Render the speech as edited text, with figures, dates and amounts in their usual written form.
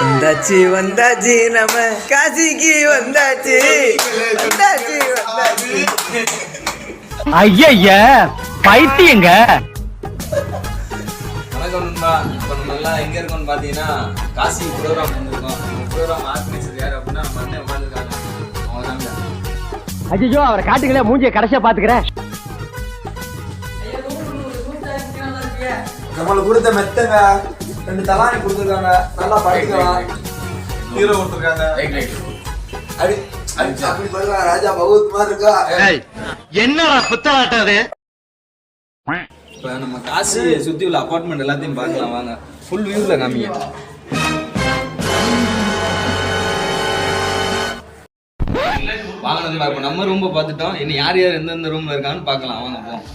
வந்தாச்சு வந்தாச்சு நம்ம காசிக்கு வந்தாச்சு வந்தாச்சு வந்தாச்சு. ஐயா பைத்தியங்க. வணக்கம் நண்பா. இப்போ நம்ம எல்லாம் எங்க இருக்கோம்னு பாத்தீங்கன்னா காசி ப்ரோக்ராம் வந்திருக்கோம். ப்ரோக்ராம் ஆர்கனைசர் யார் அப்படின்னா நம்ம அண்ணன் உட்காந்துருக்காங்க. அவங்க தாங்க. ஐயோ அவரை காட்டுங்களே, மூஞ்சியை கடைசியா பாத்துக்கிறேன். நம்மளுக்கு கொடுத்த மெத்தங்க 2 தலானி கொடுத்துருக்காங்க. நல்லா படிக்கலாம். ஹீரோ கொடுத்துருக்காங்க. அப்படி சொல்லுவாங்க. ராஜா பகவத் மாதிரி இருக்கா. என்னடா புத்தாட்டம் அது? இப்போ நம்ம காசி சுத்தி உள்ள அபார்ட்மெண்ட் எல்லாத்தையும் பார்க்கலாம் வாங்க. ஃபுல் வியூல காமிங்க. வாங்க நண்பா, இப்போ நம்ம ரூம் பார்த்துட்டோம். இன்னும் யார் யார் எந்தெந்த ரூம்ல இருக்கான்னு பார்க்கலாம் வாங்க. போவோம்.